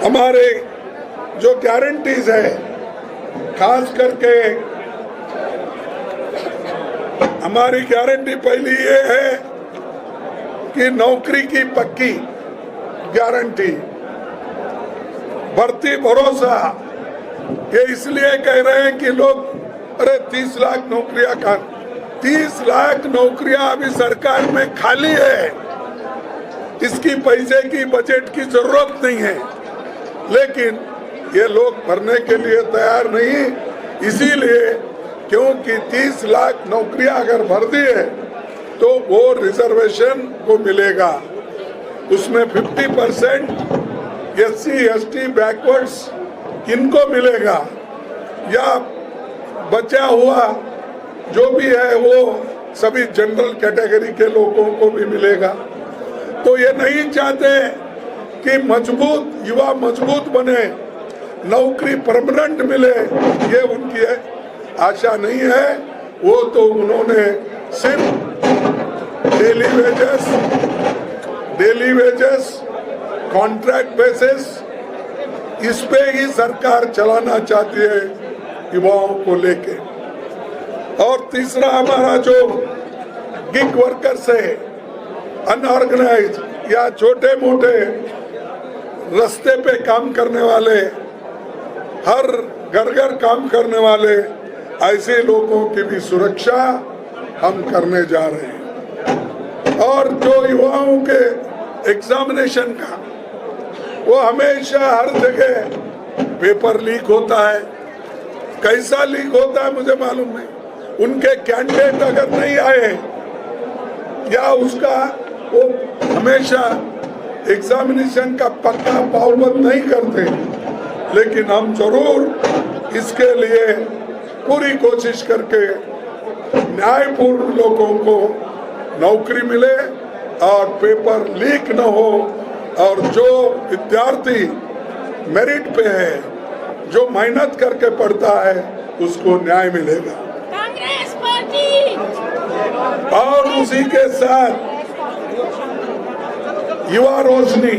हमारे जो गारंटीज है, खास करके हमारी गारंटी पहली ये है कि नौकरी की पक्की गारंटी, भर्ती भरोसा। ये इसलिए कह रहे हैं कि लोग अरे 30 लाख नौकरियां का 30 लाख नौकरियां अभी सरकार में खाली है, इसकी पैसे की बजट की जरूरत नहीं है, लेकिन ये लोग भरने के लिए तैयार नहीं, इसीलिए क्योंकि 30 लाख नौकरियां अगर भर दी है तो वो रिजर्वेशन को मिलेगा, उसमें 50% SC ST बैकवर्ड्स इनको मिलेगा, या बचा हुआ जो भी है वो सभी जनरल कैटेगरी के लोगों को भी मिलेगा। तो ये नहीं चाहते कि मजबूत युवा मजबूत बने, नौकरी परमानेंट मिले, ये उनकी आशा नहीं है। वो तो उन्होंने सिर्फ डेली वेजेस कॉन्ट्रैक्ट बेसिस, इस पे ही सरकार चलाना चाहती है युवाओं को लेके। और तीसरा हमारा जो गिग वर्कर्स है, अनऑर्गेनाइज या छोटे मोटे रास्ते पे काम करने वाले, हर घर काम करने वाले, ऐसे लोगों की भी सुरक्षा हम करने जा रहे हैं। और जो युवाओं के एग्जामिनेशन का, वो हमेशा हर जगह पेपर लीक होता है, कैसा लीक होता है मुझे मालूम नहीं, उनके कैंडिडेट अगर नहीं आए या उसका वो हमेशा एग्जामिनेशन का पक्का पाबंद नहीं करते, लेकिन हम जरूर इसके लिए पूरी कोशिश करके न्यायपूर्ण लोगों को नौकरी मिले और पेपर लीक न हो, और जो विद्यार्थी मेरिट पे है, जो मेहनत करके पढ़ता है, उसको न्याय मिलेगा। कांग्रेस पार्टी। और उसी के साथ युवा रोशनी,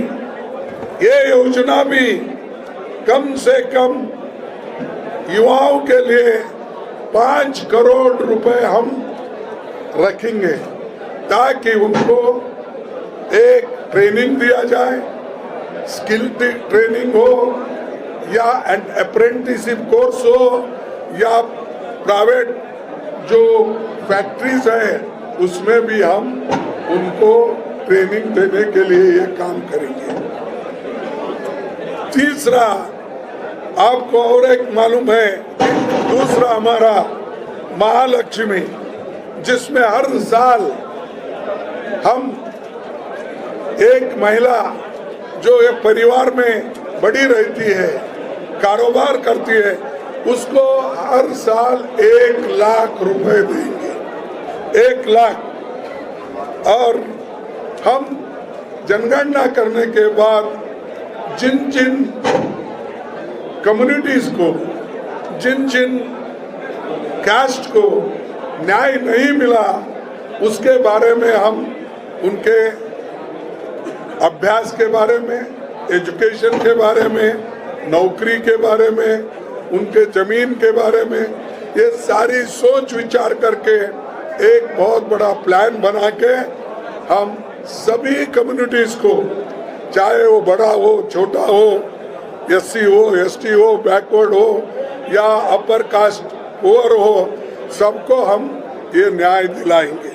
ये योजना भी कम से कम युवाओं के लिए 5 करोड़ रुपए हम रखेंगे, ताकि उनको एक ट्रेनिंग दिया जाए, स्किल ट्रेनिंग हो या अप्रेंटिसशिप कोर्स हो, या प्राइवेट जो फैक्ट्रीज है उसमें भी हम उनको ट्रेनिंग देने के लिए ये काम करेंगे। तीसरा, आपको और एक मालूम है, दूसरा हमारा महालक्ष्मी, जिसमें हर साल हम एक महिला जो एक परिवार में बड़ी रहती है, कारोबार करती है, उसको हर साल 1 लाख रुपए देंगे, 1 लाख। और हम जनगणना करने के बाद जिन जिन कम्युनिटीज को, जिन जिन कास्ट को न्याय नहीं मिला, उसके बारे में हम उनके अभ्यास के बारे में, एजुकेशन के बारे में, नौकरी के बारे में, उनके जमीन के बारे में, ये सारी सोच विचार करके एक बहुत बड़ा प्लान बना के हम सभी कम्युनिटीज को, चाहे वो बड़ा हो छोटा हो, SC हो ST हो, बैकवर्ड हो या अपर कास्ट पुअर हो, सबको हम ये न्याय दिलाएंगे।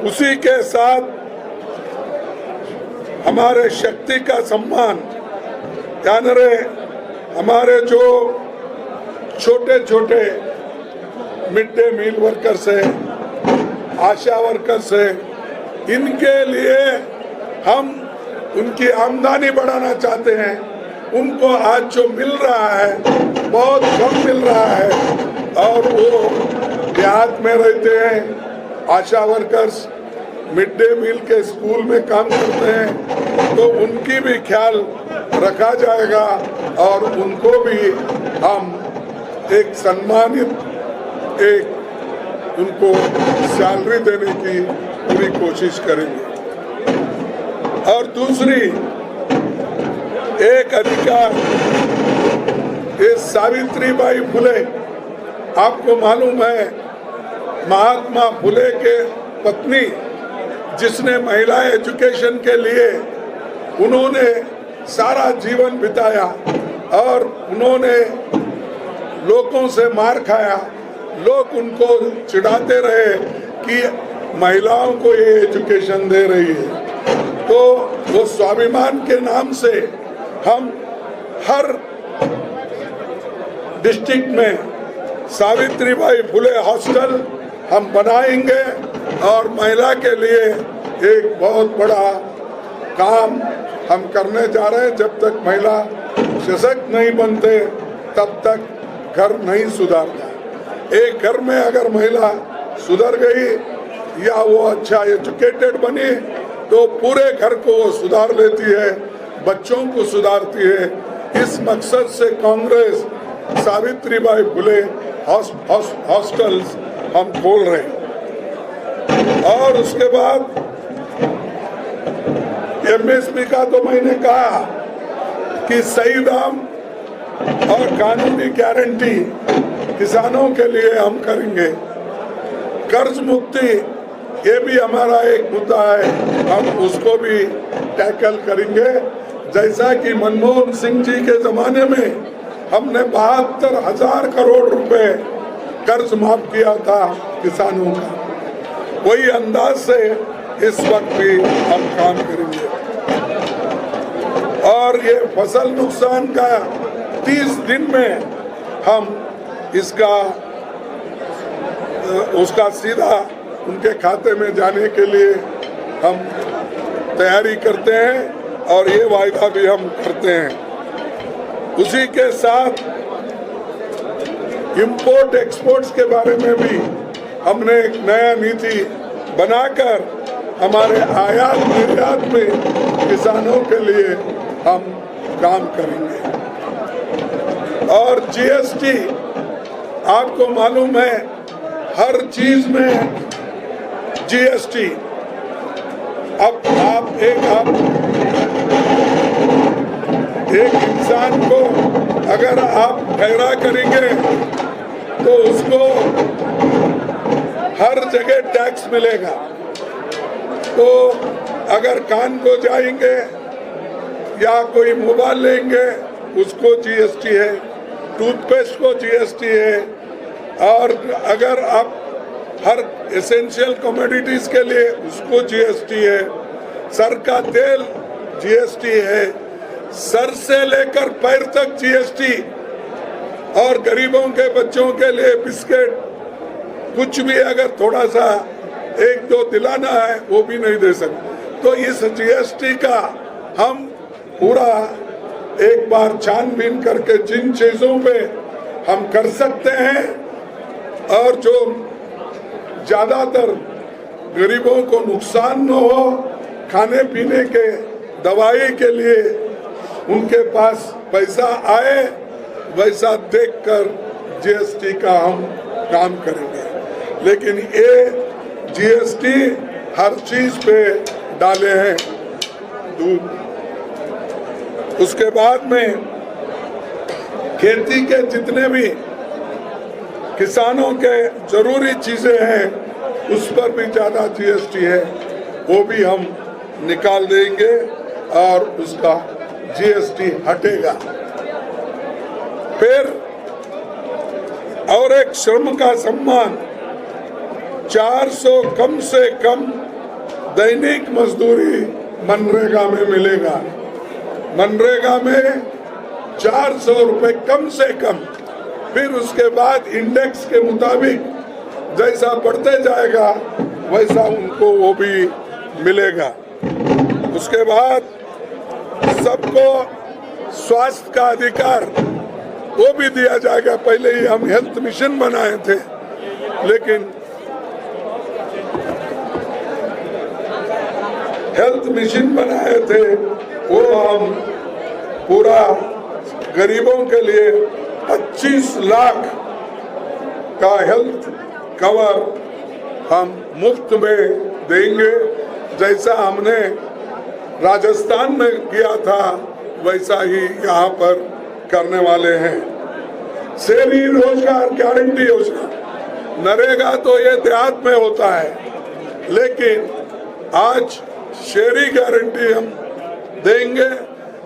उसी के साथ हमारे शक्ति का सम्मान, यानी हमारे जो छोटे छोटे मिड डे मील वर्कर्स है, आशा वर्कर्स है, इनके लिए हम उनकी आमदनी बढ़ाना चाहते हैं। उनको आज जो मिल रहा है बहुत कम मिल रहा है, और वो देहात में रहते हैं, आशा वर्कर्स मिड डे मील के स्कूल में काम करते हैं, तो उनकी भी ख्याल रखा जाएगा और उनको भी हम एक सम्मानित एक उनको सैलरी देने की पूरी कोशिश करेंगे। और दूसरी एक अधिकार, ये सावित्रीबाई फुले, आपको मालूम है महात्मा फुले के पत्नी, जिसने महिला एजुकेशन के लिए उन्होंने सारा जीवन बिताया और उन्होंने लोगों से मार खाया। लोग उनको चिढ़ाते रहे कि महिलाओं को ये एजुकेशन दे रही है। तो वो स्वाभिमान के नाम से हम हर डिस्ट्रिक्ट में सावित्रीबाई फुले हॉस्टल हम बनाएंगे और महिला के लिए एक बहुत बड़ा काम हम करने जा रहे हैं। जब तक महिला सशक्त नहीं बनते तब तक घर नहीं सुधरता। एक घर में अगर महिला सुधर गई या वो अच्छा एजुकेटेड बनी तो पूरे घर को वो सुधार लेती है, बच्चों को सुधारती है। इस मकसद से कांग्रेस सावित्रीबाई फुले हॉस्टल्स हम खोल रहे हैं। और उसके बाद एमएसपी का तो मैंने कहा कि सही दाम और कानूनी गारंटी किसानों के लिए हम करेंगे। कर्ज मुक्ति, ये भी हमारा एक मुद्दा है, हम उसको भी टैकल करेंगे। जैसा कि मनमोहन सिंह जी के जमाने में हमने 72,000 करोड़ रुपए कर्ज माफ किया था किसानों का, वही अंदाज से इस वक्त भी हम काम करेंगे। और ये फसल नुकसान का 30 दिन में हम उसका सीधा उनके खाते में जाने के लिए हम तैयारी करते हैं और ये वायदा भी हम करते हैं। उसी के साथ इंपोर्ट एक्सपोर्ट्स के बारे में भी हमने एक नया नीति बनाकर हमारे आयात निर्यात में किसानों के लिए हम काम करेंगे। और जीएसटी, आपको मालूम है हर चीज में जीएसटी। अब आप एक इंसान को अगर आप ठहरा करेंगे तो उसको हर जगह टैक्स मिलेगा। तो अगर कान को जाएंगे या कोई मोबाइल लेंगे उसको जीएसटी है, टूथपेस्ट को जीएसटी है, और अगर आप हर एसेंशियल कमोडिटीज के लिए उसको जीएसटी है, सर का तेल जीएसटी है, सर से लेकर पैर तक जीएसटी, और गरीबों के बच्चों के लिए बिस्किट कुछ भी अगर थोड़ा सा एक दो दिलाना है वो भी नहीं दे सकते। तो इस जीएसटी का हम पूरा एक बार छानबीन करके जिन चीजों पे हम कर सकते हैं और जो ज्यादातर गरीबों को नुकसान न हो, खाने पीने के दवाई के लिए उनके पास पैसा आए, वैसा देखकर जीएसटी का हम काम करेंगे। लेकिन ये जीएसटी हर चीज पे डाले हैं, दूध। उसके बाद में खेती के जितने भी किसानों के जरूरी चीजें हैं उस पर भी ज्यादा जीएसटी है, वो भी हम निकाल देंगे और उसका जीएसटी हटेगा। फिर और एक श्रम का सम्मान, 400 कम से कम दैनिक मजदूरी मनरेगा में मिलेगा। मनरेगा में 400 रुपए कम से कम, फिर उसके बाद इंडेक्स के मुताबिक जैसा बढ़ते जाएगा वैसा उनको वो भी मिलेगा। उसके बाद सबको स्वास्थ्य का अधिकार वो भी दिया जाएगा। पहले ही हम हेल्थ मिशन बनाए थे, लेकिन हेल्थ मिशन बनाए थे वो हम पूरा गरीबों के लिए 25 लाख का हेल्थ कवर हम मुफ्त में देंगे। जैसा हमने राजस्थान में किया था वैसा ही यहाँ पर करने वाले हैं। शहरी रोजगार गारंटी योजना, नरेगा तो ये देहात में होता है, लेकिन आज शहरी गारंटी हम देंगे,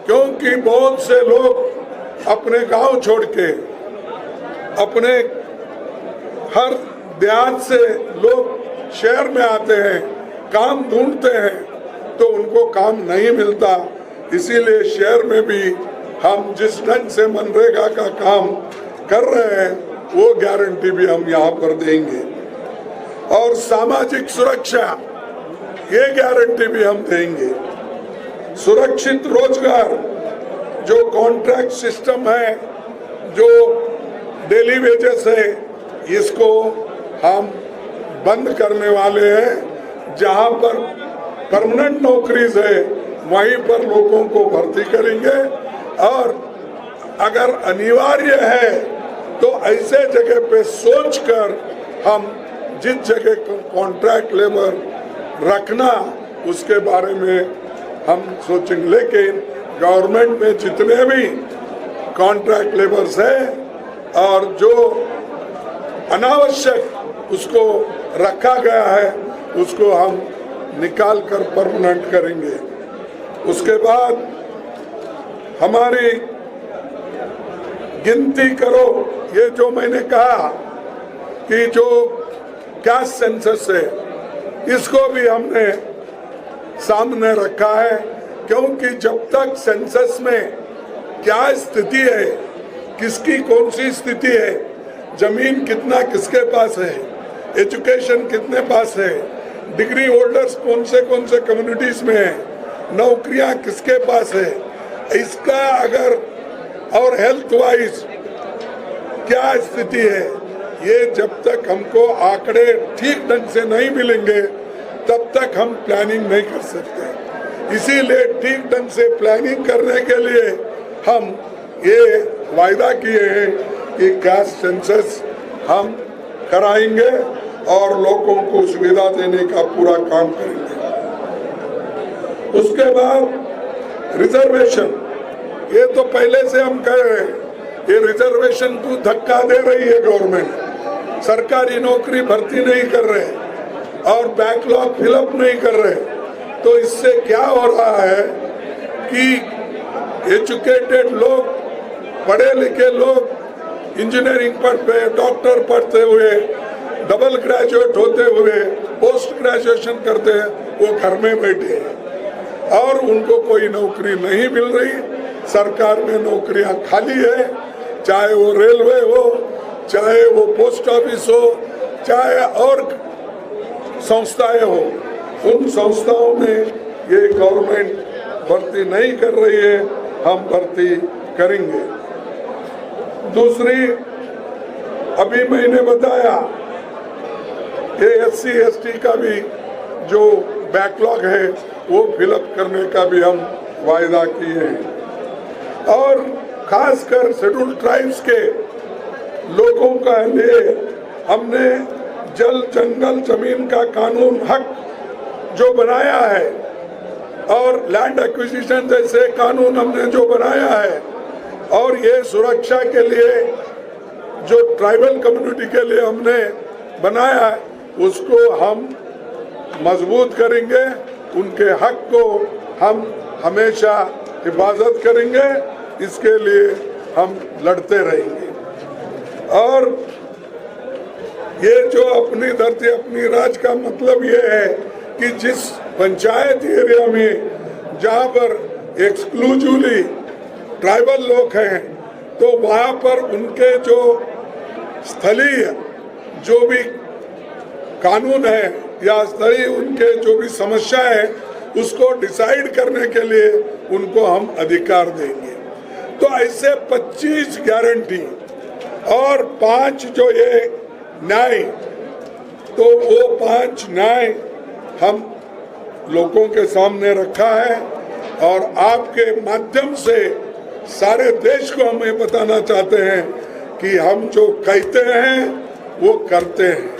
क्योंकि बहुत से लोग अपने गांव छोड़ के, अपने हर देहात से लोग शहर में आते हैं, काम ढूंढते हैं, तो उनको काम नहीं मिलता। इसीलिए शहर में भी हम जिस ढंग से मनरेगा का काम कर रहे हैं, वो गारंटी भी हम यहाँ पर देंगे। और सामाजिक सुरक्षा, ये गारंटी भी हम देंगे। सुरक्षित रोजगार, जो कॉन्ट्रैक्ट सिस्टम है, जो डेली वेजेस है, इसको हम बंद करने वाले हैं। जहां पर परमानेंट नौकरीज है, वहीं पर लोगों को भर्ती करेंगे। और अगर अनिवार्य है तो ऐसे जगह पे सोचकर हम जिस जगह कॉन्ट्रैक्ट लेबर रखना, उसके बारे में हम सोचेंगे। लेकिन गवर्नमेंट में जितने भी कॉन्ट्रैक्ट लेबर्स हैं और जो अनावश्यक उसको रखा गया है, उसको हम निकाल कर परमानेंट करेंगे। उसके बाद हमारी गिनती करो, ये जो मैंने कहा कि जो कैश सेंसस है, इसको भी हमने सामने रखा है, क्योंकि जब तक सेंसस में क्या स्थिति है, किसकी कौन सी स्थिति है, जमीन कितना किसके पास है, एजुकेशन कितने पास है, डिग्री होल्डर्स कौन से कम्युनिटीज में है, नौकरियां किसके पास है, इसका अगर और हेल्थ वाइज क्या स्थिति है, ये जब तक हमको आंकड़े ठीक ढंग से नहीं मिलेंगे, तब तक हम प्लानिंग नहीं कर सकते। इसीलिए ठीक ढंग से प्लानिंग करने के लिए हम ये वायदा किए हैं कि कैश सेंसस हम कराएंगे और लोगों को सुविधा देने का पूरा काम करेंगे। उसके बाद रिजर्वेशन, ये तो पहले से हम कह रहे हैं, ये रिजर्वेशन को धक्का दे रही है गवर्नमेंट। सरकारी नौकरी भर्ती नहीं कर रहे और बैकलॉग फिलअप नहीं कर रहे, तो इससे क्या हो रहा है कि एजुकेटेड लोग, पढ़े लिखे लोग, इंजीनियरिंग पढ़ते, डॉक्टर पढ़ते हुए, डबल ग्रेजुएट होते हुए, पोस्ट ग्रेजुएशन करते हैं, वो घर में बैठे हैं और उनको कोई नौकरी नहीं मिल रही। सरकार में नौकरियां खाली है, चाहे वो रेलवे हो, चाहे वो पोस्ट ऑफिस हो, चाहे और संस्थाएं हो। उन संस्थाओं में ये गवर्नमेंट भर्ती नहीं कर रही है, हम भर्ती करेंगे। दूसरी, अभी मैंने बताया कि SC/ST का भी जो बैकलॉग है वो फिलअप करने का भी हम वायदा किए हैं। और खासकर शेड्यूल ट्राइब्स के लोगों का लिए हमने जल जंगल जमीन का कानून हक जो बनाया है और लैंड एक्विजिशन जैसे कानून हमने जो बनाया है, और ये सुरक्षा के लिए जो ट्राइबल कम्युनिटी के लिए हमने बनाया है, उसको हम मजबूत करेंगे। उनके हक को हम हमेशा हिफाजत करेंगे, इसके लिए हम लड़ते रहेंगे। और ये जो अपनी धरती अपनी राज का मतलब ये है कि जिस पंचायत एरिया में जहाँ पर एक्सक्लूसिवली ट्राइबल लोग हैं, तो वहाँ पर उनके जो स्थलीय जो भी कानून है या स्थलीय उनके जो भी समस्या है, उसको डिसाइड करने के लिए उनको हम अधिकार देंगे। तो ऐसे 25 गारंटी और 5 जो ये न्याय, तो वो 5 न्याय हम लोगों के सामने रखा है और आपके माध्यम से सारे देश को हम ये बताना चाहते हैं कि हम जो कहते हैं वो करते हैं।